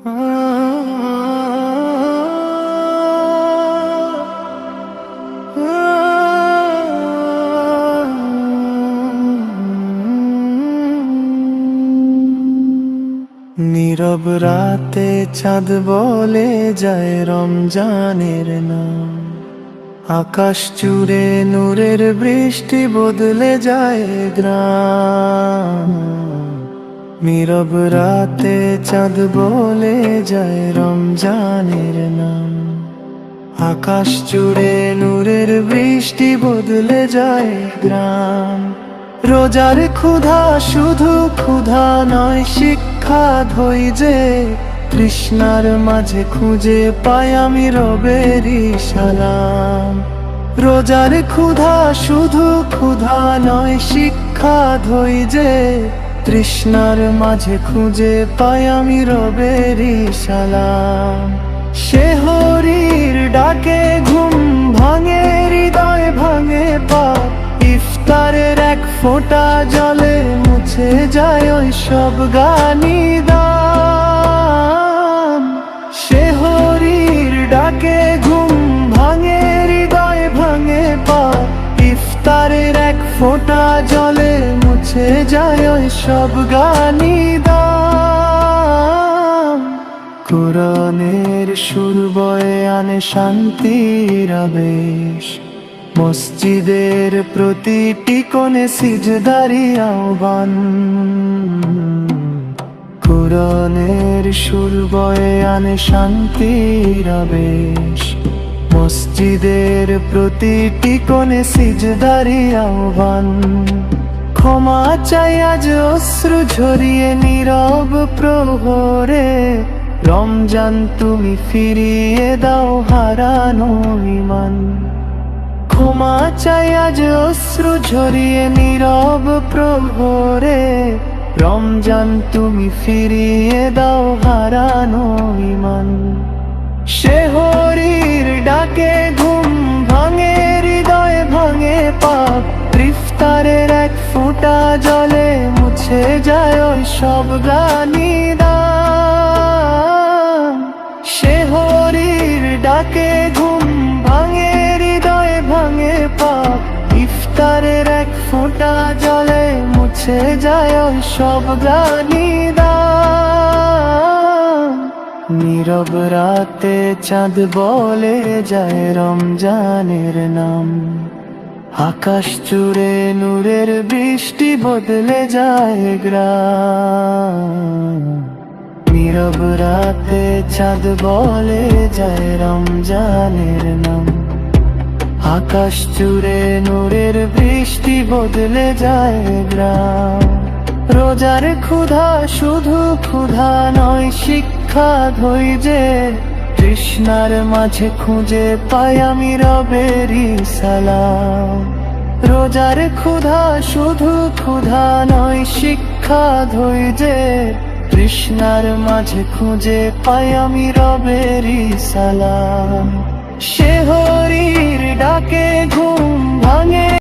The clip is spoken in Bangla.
নীরব রাতে চাঁদ বলে যায় রমজানের নাম। আকাশ জুড়ে নূরের বৃষ্টি বদলে যায় গ্রাম। নীরব রাতে চাঁদ বলে যায় রমজানের নাম। আকাশ জুড়ে নূরের বৃষ্টি বদলে যায় গ্রাম। রোজার ক্ষুধা শুধু ক্ষুধা নয়, শিক্ষা ধৈর্যে তৃষ্ণার মাঝে খুঁজে পাই আমি রবেরই সালাম। রোজার ক্ষুধা শুধু ক্ষুধা নয়, শিক্ষা ধৈর্যে তৃষ্ণার মাঝে খুঁজে পাই আমি রবেরই সালাম। শেহরির ডাকে ঘুম ভাঙে, হৃদয় ভাঙে পাপ। ইফতারের এক ফোঁটা জলে মুছে যায় ওই সব গানি দাম। শেহরির ডাকে ঘুম ভাঙে, হৃদয় ভাঙে পাপ। ইফতারের এক ফোঁটা জলে মুছে যায় ওই সব গানি দাম। কোরআনের সুর বয়ে আনে শান্তির আবেশ। মসজিদের প্রতিটি কোণে সিজদারি আহ্বান। কোরআনের সুর বয়ে আনে শান্তির আবেশ। মসজিদের প্রতিটি কোণে সিজদারি আহ্বান। ক্ষমা চাই আজ অশ্রু ঝরিয়ে নীরব প্রহরে। রমজান তুমি ফিরিয়ে দাও হারানো ঈমান। ক্ষমা চাই আজ অশ্রু ঝরিয়ে নীরব প্রহরে। রমজান তুমি ফিরিয়ে দাও হারানো ঈমান। শেহরির ডাকে ঘুম ভাঙে, হৃদয় ভাঙে পাপ। ইফতারের এক ফোঁটা জলে মুছে যায় ওই সব গানি দাম। শেহরির ডাকে ঘুম ভাঙে, হৃদয় ভাঙে পাপ। ইফতারের এক ফোঁটা জলে মুছে যায় ওই সব গানি দাম। নীরব রাতে চাঁদ বলে যায় রমজানের নাম। আকাশ জুড়ে নূরের বৃষ্টি বদলে যায় গ্রাম। নীরব রাতে চাঁদ বলে যায় রমজানের নাম। আকাশ জুড়ে নূরের বৃষ্টি বদলে যায় গ্রাম। রোজার ক্ষুধা শুধু ক্ষুধা নয়, শিক্ষা ধৈর্যে তৃষ্ণার মাঝে খুঁজে পাই আমি রবেরই সালাম। রোজার ক্ষুধা শুধু ক্ষুধা নয়, শিক্ষা ধৈর্যে তৃষ্ণার মাঝে খুঁজে পাই আমি রবেরই সালাম। শেহরির ডাকে ঘুম ভাঙে।